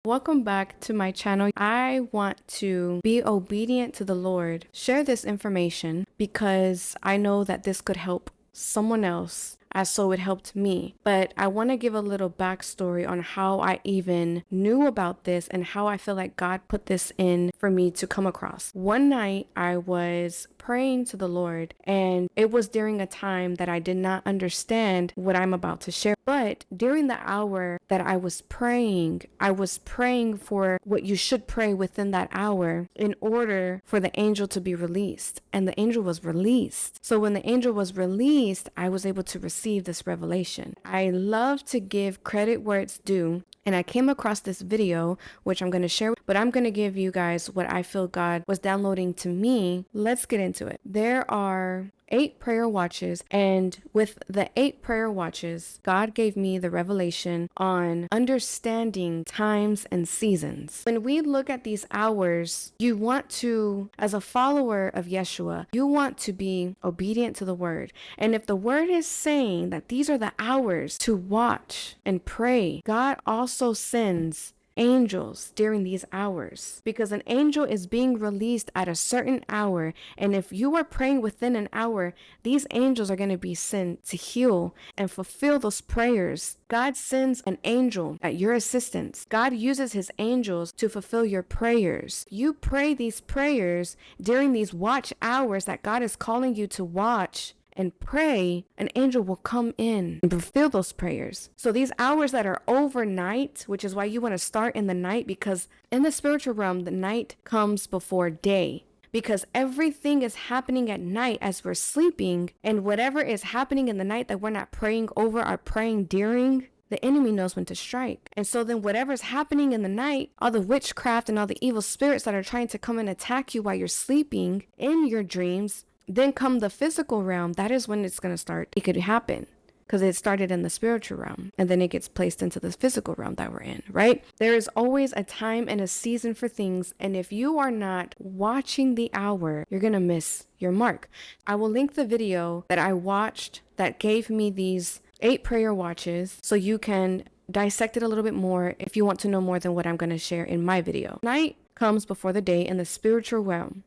Welcome back to my channel. I want to be obedient to the Lord, share this information because I know that this could help someone else as so it helped me. But I want to give a little backstory on how I even knew about this and how I feel like God put this in for me to come across. One night I was praying to the Lord, and it was during a time that I did not understand what I'm about to share. But during the hour that I was praying for what you should pray within that hour in order for the angel to be released. And the angel was released. So when the angel was released, I was able to receive this revelation. I love to give credit where it's due. And I came across this video, which I'm going to share, but I'm going to give you guys what I feel God was downloading to me. Let's get into it. There are 8 prayer watches, and with the 8 prayer watches, God gave me the revelation on understanding times and seasons. When we look at these hours, you want to, as a follower of Yeshua, you want to be obedient to the word. And if the word is saying that these are the hours to watch and pray, God also sends angels during these hours, because an angel is being released at a certain hour, and if you are praying within an hour, these angels are going to be sent to heal and fulfill those prayers. God sends an angel at your assistance. God uses his angels to fulfill your prayers. You pray these prayers during these watch hours that God is calling you to watch and pray, an angel will come in and fulfill those prayers. So these hours that are overnight, which is why you want to start in the night, because in the spiritual realm, the night comes before day. Because everything is happening at night as we're sleeping, and whatever is happening in the night that we're not praying over or praying during, the enemy knows when to strike. And so then whatever's happening in the night, all the witchcraft and all the evil spirits that are trying to come and attack you while you're sleeping in your dreams, then come the physical realm, that is when it's going to start. It could happen because it started in the spiritual realm and then it gets placed into the physical realm that we're in, right? There is always a time and a season for things. And if you are not watching the hour, you're going to miss your mark. I will link the video that I watched that gave me these 8 prayer watches so you can dissect it a little bit more if you want to know more than what I'm going to share in my video. Night comes before the day in the spiritual realm,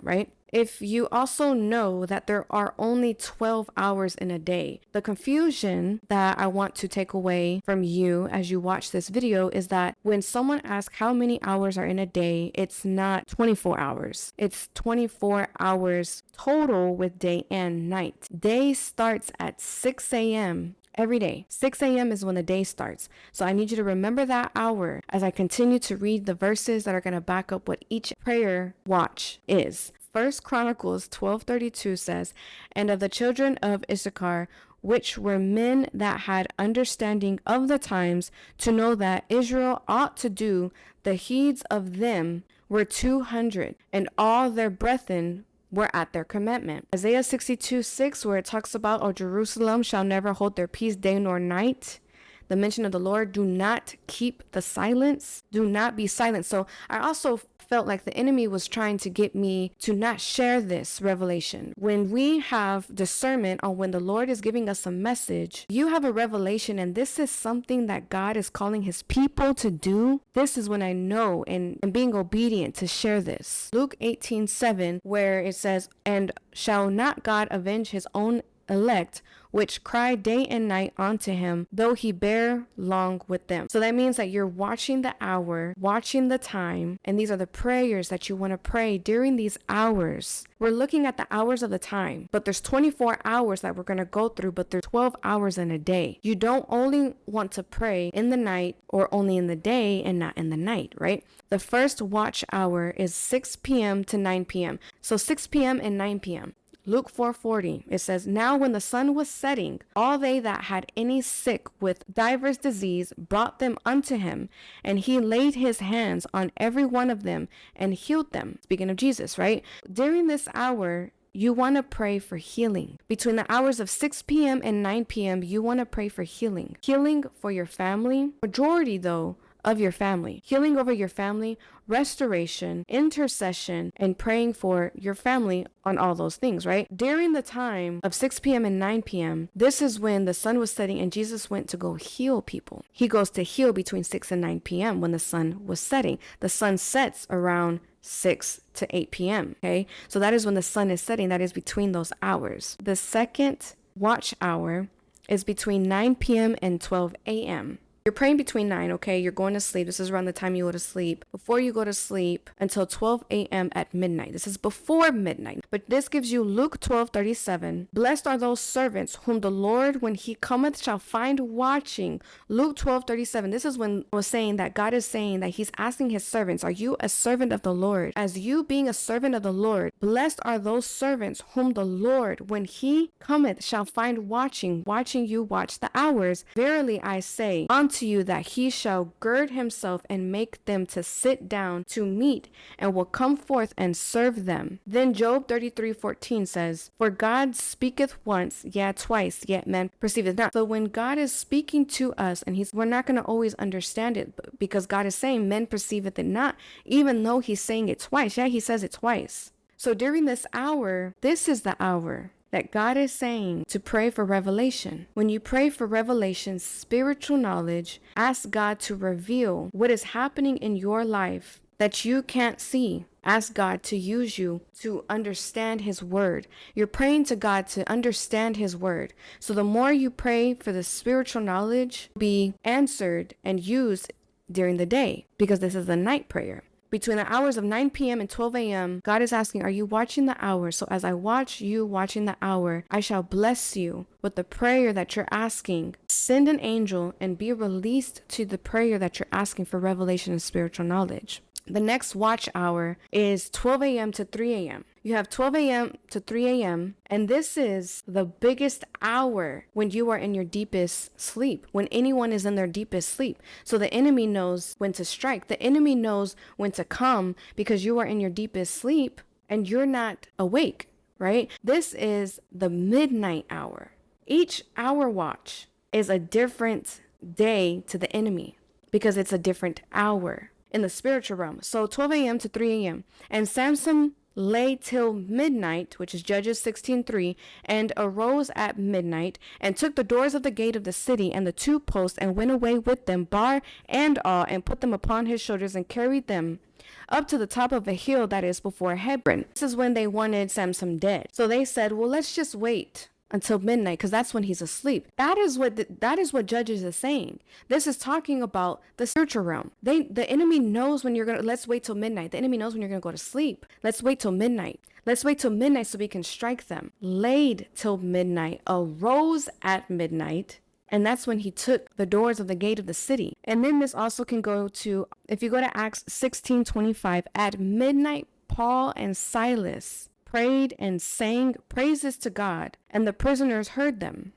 right? If you also know that there are only 12 hours in a day, the confusion that I want to take away from you as you watch this video is that when someone asks how many hours are in a day, it's not 24 hours. It's 24 hours total with day and night. Day starts at 6 a.m. every day. 6 a.m. is when the day starts. So I need you to remember that hour as I continue to read the verses that are going to back up what each prayer watch is. 1 Chronicles 12:32 says, "And of the children of Issachar, which were men that had understanding of the times, to know that Israel ought to do, the heeds of them were 200, and all their brethren were at their commandment." Isaiah 62:6, where it talks about, "O Jerusalem shall never hold their peace day nor night." The mention of the Lord, do not keep the silence. Do not be silent. So I also felt like the enemy was trying to get me to not share this revelation. When we have discernment on when the Lord is giving us a message, you have a revelation, and this is something that God is calling his people to do. This is when I know and being obedient to share this. Luke 18:7, where it says, "And shall not God avenge his own elect, which cry day and night unto him, though he bear long with them." So that means that you're watching the hour, watching the time, and these are the prayers that you want to pray during these hours. We're looking at the hours of the time, but there's 24 hours that we're going to go through, but there's 12 hours in a day. You don't only want to pray in the night or only in the day and not in the night, right? The first watch hour is 6 p.m. to 9 p.m. So 6 p.m. and 9 p.m. Luke 4:40, it says, "Now when the sun was setting, all they that had any sick with divers disease brought them unto him, and he laid his hands on every one of them and healed them." Speaking of Jesus, right? During this hour, you want to pray for healing. Between the hours of 6 p.m. and 9 p.m., you want to pray for healing. Healing for your family. Majority, though, of your family, healing over your family, restoration, intercession, and praying for your family on all those things, right? During the time of 6 p.m. and 9 p.m., this is when the sun was setting and Jesus went to go heal people. He goes to heal between 6 and 9 p.m. when the sun was setting. The sun sets around 6 to 8 p.m. Okay, so that is when the sun is setting. That is between those hours. The second watch hour is between 9 p.m. and 12 a.m. You're praying between 9, okay? You're going to sleep. This is around the time you go to sleep. Before you go to sleep until 12 a.m. at midnight. This is before midnight. But this gives you Luke 12:37. Blessed are those servants whom the Lord, when he cometh, shall find watching. Luke 12:37. This is when I was saying that God is saying that he's asking his servants, are you a servant of the Lord? As you being a servant of the Lord, blessed are those servants whom the Lord, when he cometh, shall find watching you watch the hours. Verily I say unto you that he shall gird himself and make them to sit down to meat, and will come forth and serve them. Then Job 33:14 says, for God speaketh once, yea twice, yet men perceiveth not. So when God is speaking to us, and we're not going to always understand it, because God is saying men perceiveth it not, even though he's saying it twice. Yeah, he says it twice. So during this hour, this is the hour that God is saying to pray for revelation. When you pray for revelation, spiritual knowledge, ask God to reveal what is happening in your life that you can't see. Ask God to use you to understand his word. You're praying to God to understand his word. So the more you pray for the spiritual knowledge, be answered and used during the day, because this is the night prayer. Between the hours of 9 p.m. and 12 a.m., God is asking, are you watching the hour? So as I watch you watching the hour, I shall bless you with the prayer that you're asking. Send an angel and be released to the prayer that you're asking for revelation and spiritual knowledge. The next watch hour is 12 a.m. to 3 a.m. You have 12 a.m. to 3 a.m. and this is the biggest hour when you are in your deepest sleep, when anyone is in their deepest sleep. So the enemy knows when to strike. The enemy knows when to come, because you are in your deepest sleep and you're not awake, right? This is the midnight hour. Each hour watch is a different day to the enemy, because it's a different hour in the spiritual realm. So 12 a.m. to 3 a.m. And Samson lay till midnight, which is Judges 16:3, and arose at midnight, and took the doors of the gate of the city and the 2 posts, and went away with them, bar and all, and put them upon his shoulders, and carried them up to the top of a hill that is before Hebron. This is when they wanted Samson dead. So they said, well, let's just wait until midnight, because that's when he's asleep. That is what Judges is saying. This is talking about the spiritual realm. The enemy knows when you're gonna, let's wait till midnight. The enemy knows when you're gonna go to sleep. Let's wait till midnight. Let's wait till midnight so we can strike them. Laid till midnight, arose at midnight, and that's when he took the doors of the gate of the city. And then this also can go to, if you go to Acts 16:25, at midnight Paul and Silas prayed and sang praises to God, and the prisoners heard them.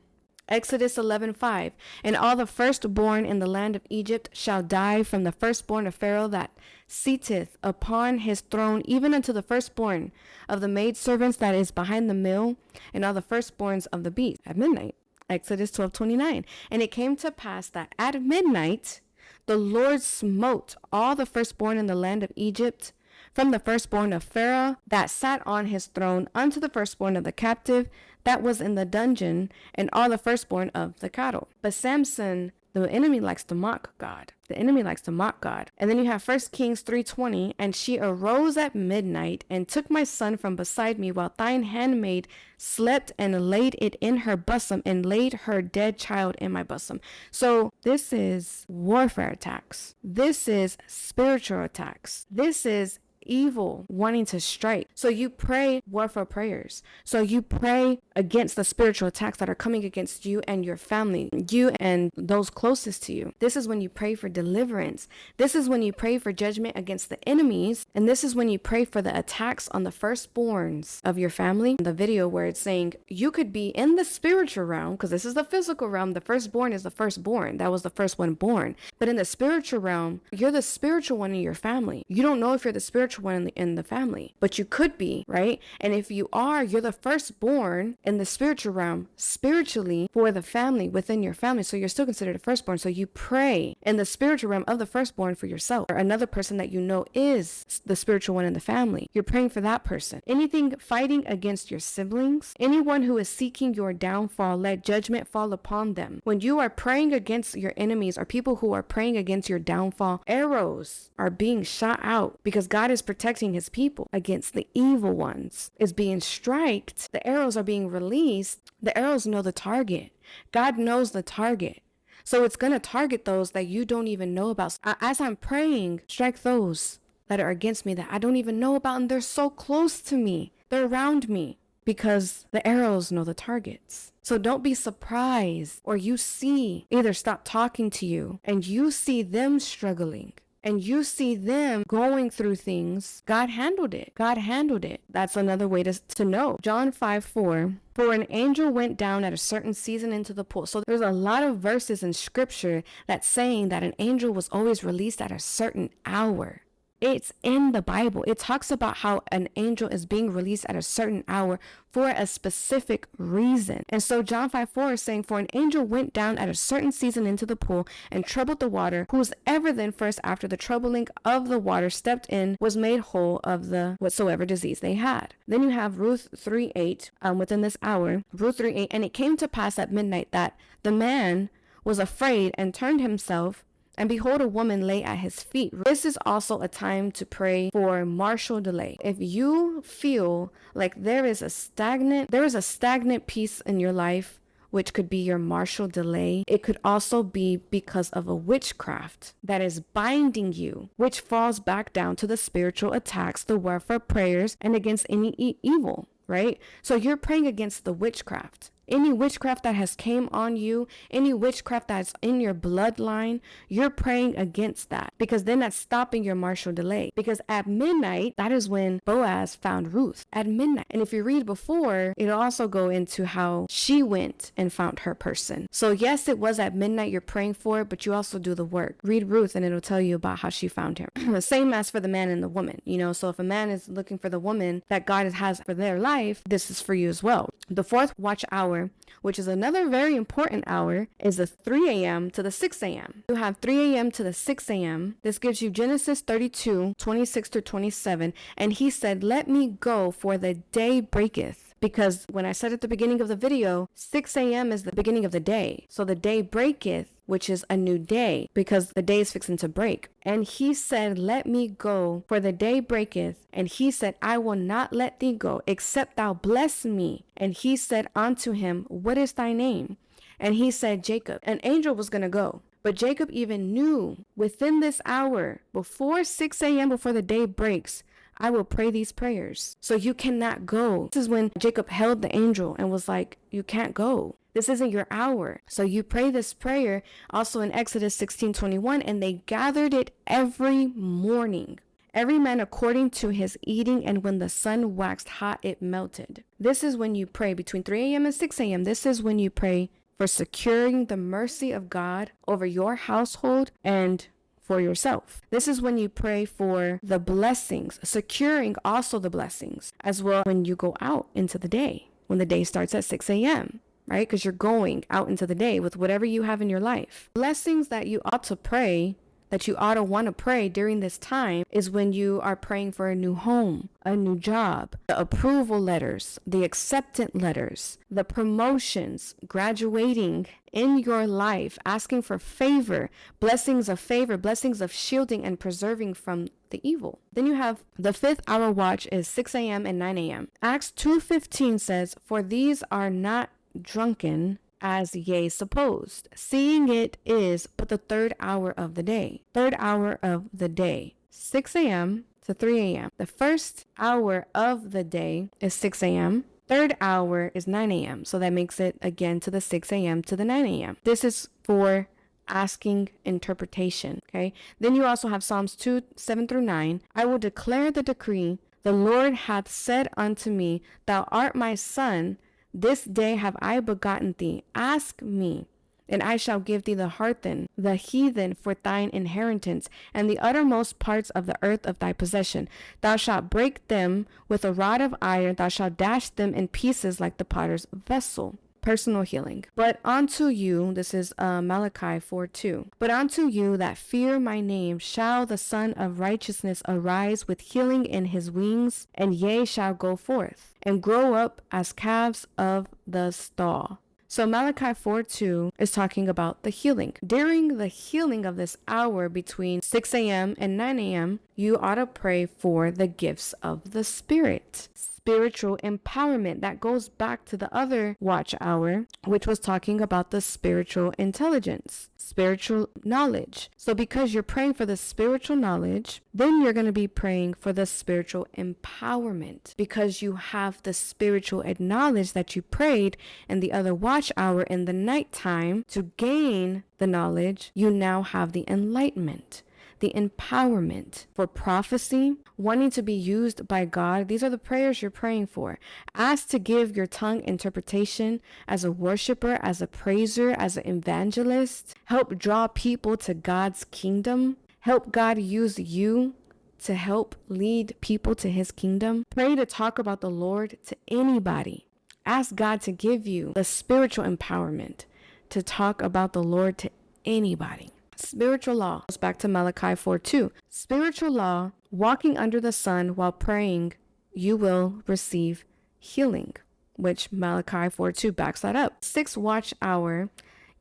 Exodus 11:5, and all the firstborn in the land of Egypt shall die, from the firstborn of Pharaoh that sitteth upon his throne, even unto the firstborn of the maidservants that is behind the mill, and all the firstborns of the beast. At midnight. Exodus 12:29, and it came to pass that at midnight the Lord smote all the firstborn in the land of Egypt, from the firstborn of Pharaoh that sat on his throne, unto the firstborn of the captive that was in the dungeon, and all the firstborn of the cattle. But Samson, the enemy likes to mock God. The enemy likes to mock God. And then you have 1 Kings 3:20, and she arose at midnight, and took my son from beside me, while thine handmaid slept, and laid it in her bosom, and laid her dead child in my bosom. So this is warfare attacks. This is spiritual attacks. This is evil wanting to strike. So you pray warfare prayers. So you pray against the spiritual attacks that are coming against you and your family, you and those closest to you. This is when you pray for deliverance. This is when you pray for judgment against the enemies. And this is when you pray for the attacks on the firstborns of your family. The video where it's saying you could be in the spiritual realm, because this is the physical realm. The firstborn is the firstborn. That was the first one born. But in the spiritual realm, you're the spiritual one in your family. You don't know if you're the spiritual spiritual one in the family, but you could be, right? And if you are, you're the firstborn in the spiritual realm, spiritually for the family, within your family. So you're still considered a firstborn. So you pray in the spiritual realm of the firstborn for yourself, or another person that you know is the spiritual one in the family. You're praying for that person. Anything fighting against your siblings, anyone who is seeking your downfall, let judgment fall upon them. When you are praying against your enemies or people who are praying against your downfall, arrows are being shot out because God is protecting his people against the evil ones. Is being striked. The arrows are being released. The arrows know the target. God knows the target. So it's going to target those that you don't even know about. As I'm praying, strike those that are against me that I don't even know about, and they're so close to me. They're around me because the arrows know the targets. So don't be surprised, or you see either stop talking to you and you see them struggling and you see them going through things. God handled it. God handled it. That's another way to know. John 5:4. For an angel went down at a certain season into the pool. So there's a lot of verses in scripture that's saying that an angel was always released at a certain hour. It's in the Bible. It talks about how an angel is being released at a certain hour for a specific reason. And so John 5:4 is saying, for an angel went down at a certain season into the pool and troubled the water. Whosoever then first after the troubling of the water stepped in was made whole of the whatsoever disease they had. Then you have Ruth 3:8 within this hour. Ruth 3:8, and it came to pass at midnight that the man was afraid and turned himself, and behold, a woman lay at his feet. This is also a time to pray for martial delay. If you feel like there is a stagnant piece in your life, which could be your martial delay, it could also be because of a witchcraft that is binding you, which falls back down to the spiritual attacks, the warfare prayers, and against any evil, right? So you're praying against the witchcraft. Any witchcraft that has came on you, any witchcraft that's in your bloodline, you're praying against that, because then that's stopping your martial delay. Because at midnight, that is when Boaz found Ruth, at midnight. And if you read before, it'll also go into how she went and found her person. So yes, it was at midnight you're praying for it, but you also do the work. Read Ruth and it'll tell you about how she found him. The same as for the man and the woman, so if a man is looking for the woman that God has for their life, this is for you as well. The fourth watch hour, which is another very important hour, is the 3 a.m. to the 6 a.m. You have 3 a.m. to the 6 a.m. This gives you Genesis 32:26-27. And he said, let me go, for the day breaketh. Because when I said at the beginning of the video, 6 a.m. is the beginning of the day. So the day breaketh, which is a new day, because the day is fixing to break. And he said, let me go, for the day breaketh. And he said, I will not let thee go, except thou bless me. And he said unto him, what is thy name? And he said, Jacob. An angel was going to go. But Jacob even knew within this hour, before 6 a.m., before the day breaks, I will pray these prayers. So you cannot go. This is when Jacob held the angel and was like, you can't go. This isn't your hour. So you pray this prayer also in Exodus 16:21, and they gathered it every morning, every man according to his eating, and when the sun waxed hot, it melted. This is when you pray between 3 a.m. and 6 a.m. This is when you pray for securing the mercy of God over your household and for yourself. This is when you pray for the blessings, securing also the blessings as well when you go out into the day, when the day starts at 6 a.m., right? Because you're going out into the day with whatever you have in your life. Blessings that you ought to pray, that you ought to want to pray during this time, is when you are praying for a new home, a new job, the approval letters, the acceptance letters, the promotions, graduating in your life, asking for favor, blessings of shielding and preserving from the evil. Then you have the 5th hour watch is 6 a.m. and 9 a.m. Acts 2:15 says, for these are not drunken, as ye supposed, seeing it is but the 3rd hour of the day. 3rd hour of the day, 6 a.m. to 3 a.m. The 1st hour of the day is 6 a.m. 3rd hour is 9 a.m. So that makes it again to the 6 a.m. to the 9 a.m. This is for asking interpretation. Okay. Then you also have Psalms 2:7-9. I will declare the decree. The Lord hath said unto me, thou art my son. This day have I begotten thee. Ask me, And I shall give thee the heathen for thine inheritance, and the uttermost parts of the earth of thy possession. Thou shalt break them with a rod of iron, thou shalt dash them in pieces like the potter's vessel. Personal healing. But unto you, this is Malachi 4:2. But unto you that fear my name shall the Son of Righteousness arise with healing in his wings, and ye shall go forth and grow up as calves of the stall. So Malachi 4:2 is talking about the healing. During the healing of this hour between 6 a.m. and 9 a.m., you ought to pray for the gifts of the Spirit. Spiritual empowerment. That goes back to the other watch hour, which was talking about the spiritual intelligence, spiritual knowledge. So because you're praying for the spiritual knowledge, then you're going to be praying for the spiritual empowerment, because you have the spiritual knowledge that you prayed in the other watch hour in the nighttime. To gain the knowledge, you now have the enlightenment, the empowerment for prophecy, wanting to be used by God. These are the prayers you're praying for. Ask to give your tongue interpretation as a worshiper, as a praiser, as an evangelist. Help draw people to God's kingdom. Help God use you to help lead people to his kingdom. Pray to talk about the Lord to anybody. Ask God to give you the spiritual empowerment to talk about the Lord to anybody. Spiritual law goes back to Malachi 4:2. Spiritual law, walking under the sun while praying, you will receive healing, which Malachi 4:2 backs that up. 6 watch hour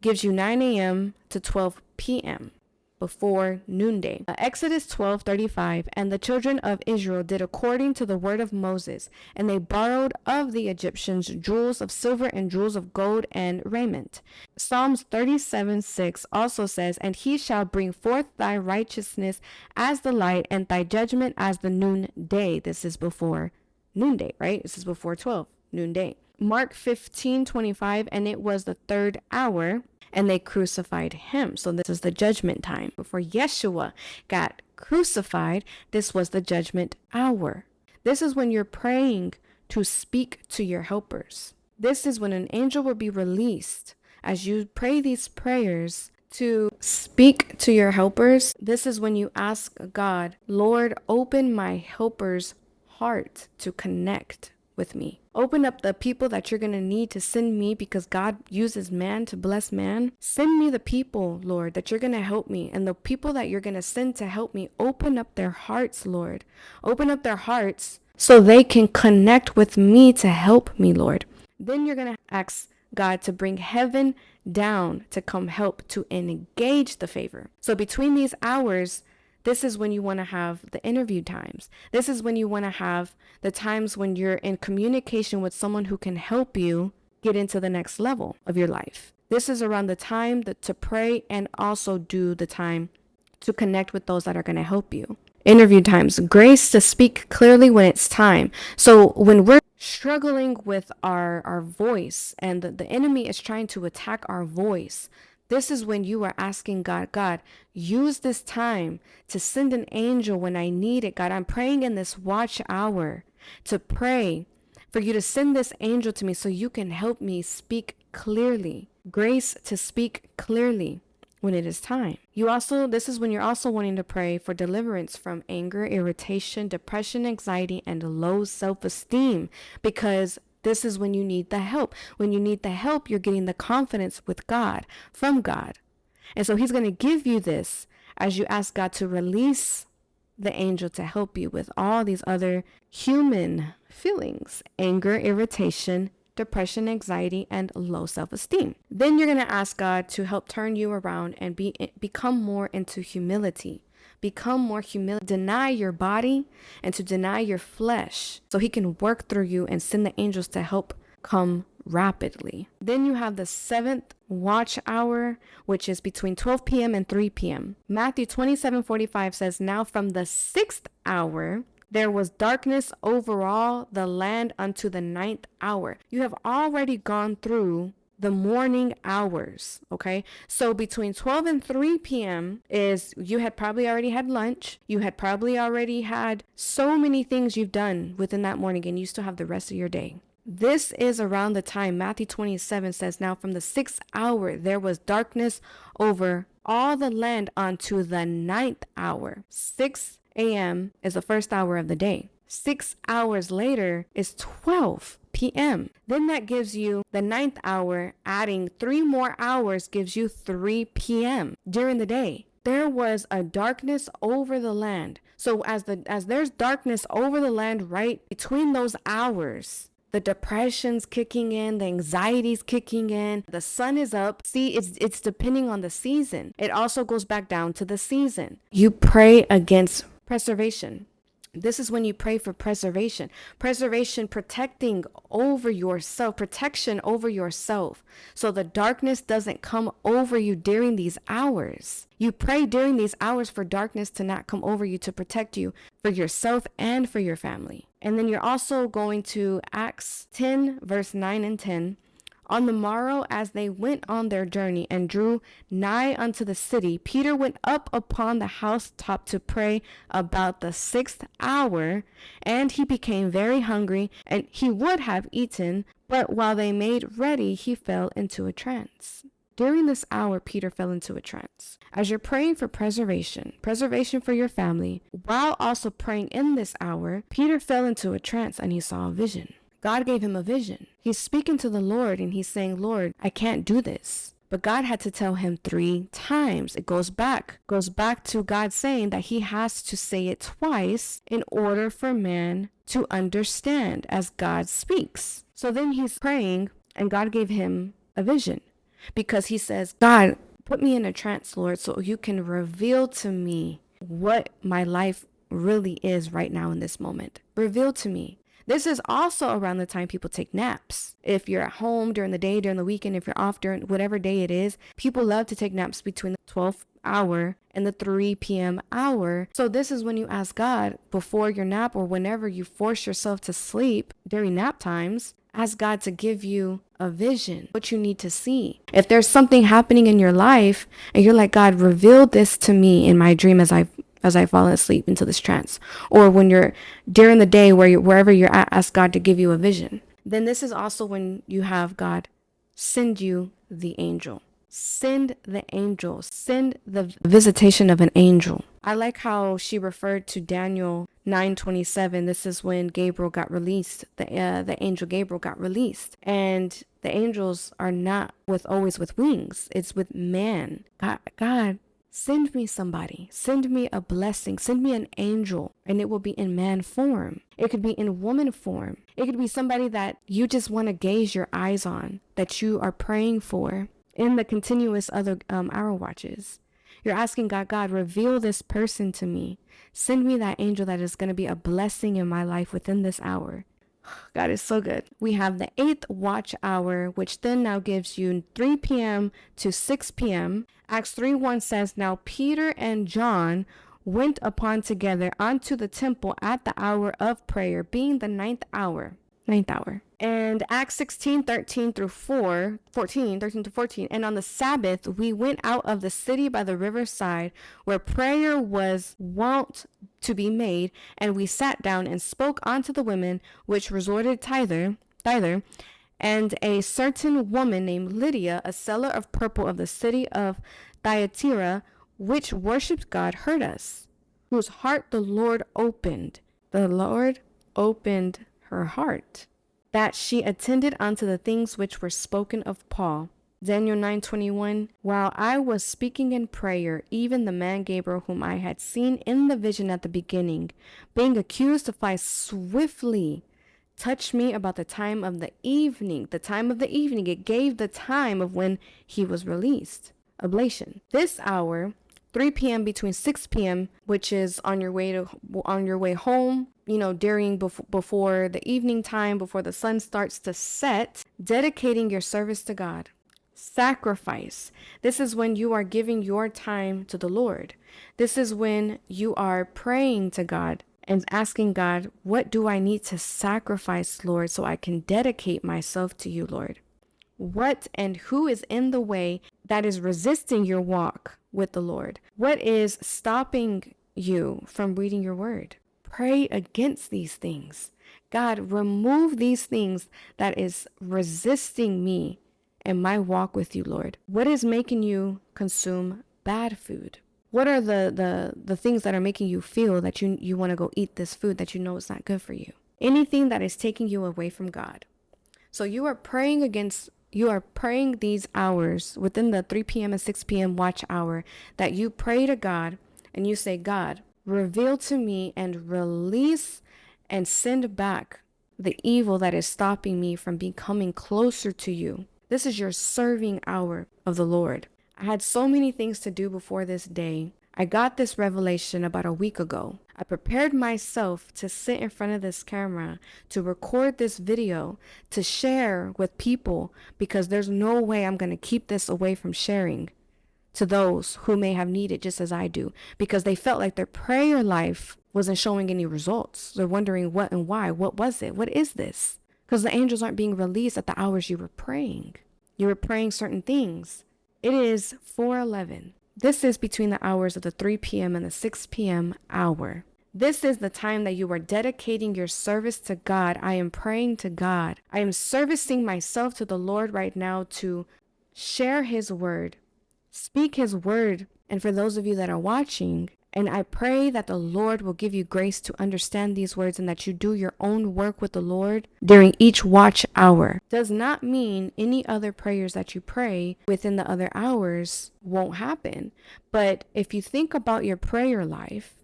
gives you 9 a.m. to 12 p.m. before noonday. Exodus 12:35, and the children of Israel did according to the word of Moses, and they borrowed of the Egyptians jewels of silver and jewels of gold and raiment. Psalms 37:6 also says, and he shall bring forth thy righteousness as the light, and thy judgment as the noonday. This is before noonday, right? This is before 12, noonday. Mark 15:25, and it was the 3rd hour, and they crucified him. So this is the judgment time. Before Yeshua got crucified, this was the judgment hour. This is when you're praying to speak to your helpers. This is when an angel will be released. As you pray these prayers to speak to your helpers, this is when you ask God, Lord, open my helper's heart to connect with me. Open up the people that you're going to need to send me, because God uses man to bless man. Send me the people, Lord, that you're going to help me. And the people that you're going to send to help me, open up their hearts, Lord. Open up their hearts so they can connect with me to help me, Lord. Then you're going to ask God to bring heaven down to come help to engage the favor. So between these hours, this is when you want to have the interview times. This is when you want to have the times when you're in communication with someone who can help you get into the next level of your life. This is around the time to pray, and also do the time to connect with those that are going to help you. Interview times, grace to speak clearly when it's time. So when we're struggling with our voice, and the enemy is trying to attack our voice, this is when you are asking God, God, use this time to send an angel when I need it. God, I'm praying in this watch hour to pray for you to send this angel to me so you can help me speak clearly. Grace to speak clearly when it is time. This is when you're also wanting to pray for deliverance from anger, irritation, depression, anxiety, and low self-esteem, because this is when you need the help. When you need the help, you're getting the confidence with God, from God. And so he's going to give you this as you ask God to release the angel to help you with all these other human feelings: anger, irritation, depression, anxiety, and low self-esteem. Then you're going to ask God to help turn you around and become more into humility. Become more humble, deny your body and to deny your flesh so he can work through you and send the angels to help come rapidly. Then you have the 7th watch hour, which is between 12 p.m. and 3 p.m. Matthew 27:45 says, now from the 6th hour, there was darkness over all the land unto the 9th hour. You have already gone through the morning hours, okay? So between 12 and 3 p.m. is you had probably already had lunch. You had probably already had so many things you've done within that morning, and you still have the rest of your day. This is around the time Matthew 27 says, now from the 6th hour there was darkness over all the land unto the 9th hour. 6 a.m. is the first hour of the day. 6 hours later is 12 p.m. Then that gives you the 9th hour. Adding 3 more hours gives you 3 p.m. during the day. There was a darkness over the land. So as there's darkness over the land right between those hours, the depression's kicking in, the anxiety's kicking in, the sun is up. See, it's depending on the season. It also goes back down to the season. You pray against preservation. This is when you pray for preservation. Preservation, protecting over yourself, protection over yourself. So the darkness doesn't come over you during these hours. You pray during these hours for darkness to not come over you, to protect you for yourself and for your family. And then you're also going to Acts 10, verse 9 and 10. On the morrow, as they went on their journey and drew nigh unto the city, Peter went up upon the housetop to pray about the 6th hour, and he became very hungry, and he would have eaten, but while they made ready, he fell into a trance. During this hour, Peter fell into a trance. As you're praying for preservation for your family, while also praying in this hour, Peter fell into a trance and he saw a vision. God gave him a vision. He's speaking to the Lord and he's saying, Lord, I can't do this. But God had to tell him 3 times. It goes back to God saying that he has to say it twice in order for man to understand as God speaks. So then he's praying and God gave him a vision because he says, God, put me in a trance, Lord, so you can reveal to me what my life really is right now in this moment. Reveal to me. This is also around the time people take naps. If you're at home during the day, during the weekend, if you're off during whatever day it is, people love to take naps between the 12th hour and the 3 p.m. hour. So this is when you ask God before your nap or whenever you force yourself to sleep during nap times, ask God to give you a vision, what you need to see. If there's something happening in your life and you're like, God, reveal this to me in my dream as I've fallen asleep into this trance, or when you're during the day wherever you're at, ask God to give you a vision. Then this is also when you have God send you the angel. Send the angel. Send the visitation of an angel. I like how she referred to Daniel 9:27. This is when Gabriel got released. The angel Gabriel got released, and the angels are not always with wings. It's with man. God. Send me somebody. Send me a blessing. Send me an angel. And it will be in man form. It could be in woman form. It could be somebody that you just want to gaze your eyes on, that you are praying for in the continuous other hour watches. You're asking God, reveal this person to me. Send me that angel that is going to be a blessing in my life within this hour. God is so good. We have the 8th watch hour, which then now gives you 3 p.m. to 6 p.m. Acts 3:1 says, now Peter and John went upon together unto the temple at the hour of prayer, being the 9th hour. And Acts 16:13 through 13 to 14. And on the Sabbath, we went out of the city by the riverside where prayer was wont to be made. And we sat down and spoke unto the women which resorted thither. And a certain woman named Lydia, a seller of purple of the city of Thyatira, which worshipped God, heard us, whose heart the Lord opened. The Lord opened her heart, that she attended unto the things which were spoken of Paul. Daniel 9:21. While I was speaking in prayer, even the man Gabriel, whom I had seen in the vision at the beginning, being accused to fly swiftly, touched me about the time of the evening. The time of the evening. It gave the time of when he was released. Oblation. This hour, 3 p.m. between 6 p.m., which is on your way home, before the evening time, before the sun starts to set, dedicating your service to God. Sacrifice. This is when you are giving your time to the Lord. This is when you are praying to God and asking God, what do I need to sacrifice, Lord, so I can dedicate myself to you, Lord? What and who is in the way that is resisting your walk with the Lord? What is stopping you from reading your word, pray against these things. God, remove these things that is resisting me in my walk with you, Lord. What is making you consume bad food? What are the things that are making you feel that you want to go eat this food that you know is not good for you? Anything that is taking you away from God. So you are praying these hours within the 3 p.m. and 6 p.m. watch hour that you pray to God and you say, God, reveal to me and release and send back the evil that is stopping me from becoming closer to you. This is your serving hour of the Lord. I had so many things to do before this day. I got this revelation about a week ago. I prepared myself to sit in front of this camera, to record this video, to share with people, because there's no way I'm going to keep this away from sharing to those who may have needed just as I do, because they felt like their prayer life wasn't showing any results. They're wondering what and why. What was it? What is this? Because the angels aren't being released at the hours you were praying. You were praying certain things. It is 4:11. This is between the hours of the 3 p.m. and the 6 p.m. hour. This is the time that you are dedicating your service to God. I am praying to God. I am servicing myself to the Lord right now to share His word, speak His word. And for those of you that are watching, and I pray that the Lord will give you grace to understand these words and that you do your own work with the Lord during each watch hour. Does not mean any other prayers that you pray within the other hours won't happen. But if you think about your prayer life,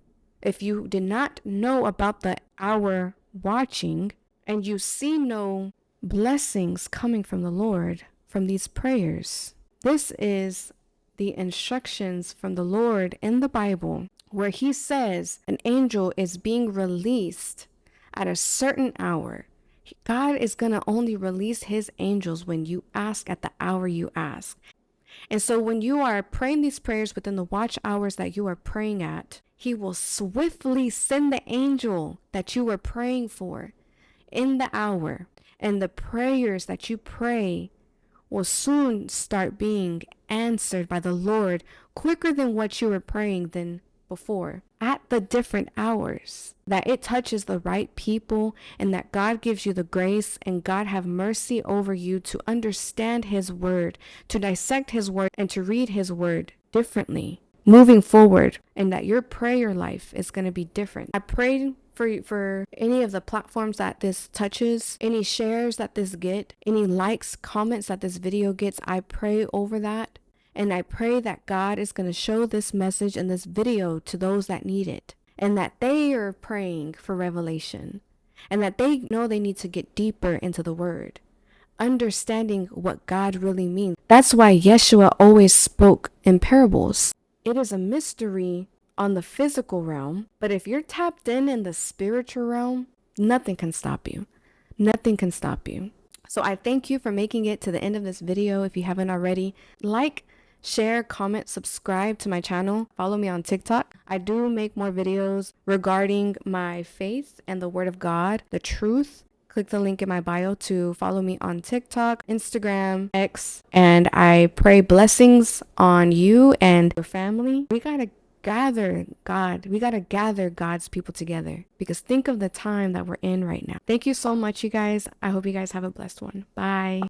if you did not know about the hour watching and you see no blessings coming from the Lord from these prayers, this is the instructions from the Lord in the Bible, where He says an angel is being released at a certain hour. God is going to only release His angels when you ask at the hour you ask. And so when you are praying these prayers within the watch hours that you are praying at, He will swiftly send the angel that you were praying for in the hour. And the prayers that you pray will soon start being answered by the Lord quicker than what you were praying than before, at the different hours, that it touches the right people, and that God gives you the grace and God have mercy over you to understand His word, to dissect His word, and to read His word differently moving forward, and that your prayer life is going to be different. I prayed for any of the platforms that this touches, any shares that this get, any likes, comments that this video gets. I pray over that. And I pray that God is going to show this message and this video to those that need it, and that they are praying for revelation, and that they know they need to get deeper into the word, understanding what God really means. That's why Yeshua always spoke in parables. It is a mystery on the physical realm, but if you're tapped in the spiritual realm, nothing can stop you. Nothing can stop you. So I thank you for making it to the end of this video. If you haven't already, like, share, comment, subscribe to my channel. Follow me on TikTok. I do make more videos regarding my faith and the Word of God, the truth. Click the link in my bio to follow me on TikTok, Instagram, X, and I pray blessings on you and your family. We gotta gather God's people together, because think of the time that we're in right now. Thank you so much, you guys. I hope you guys have a blessed one. Bye.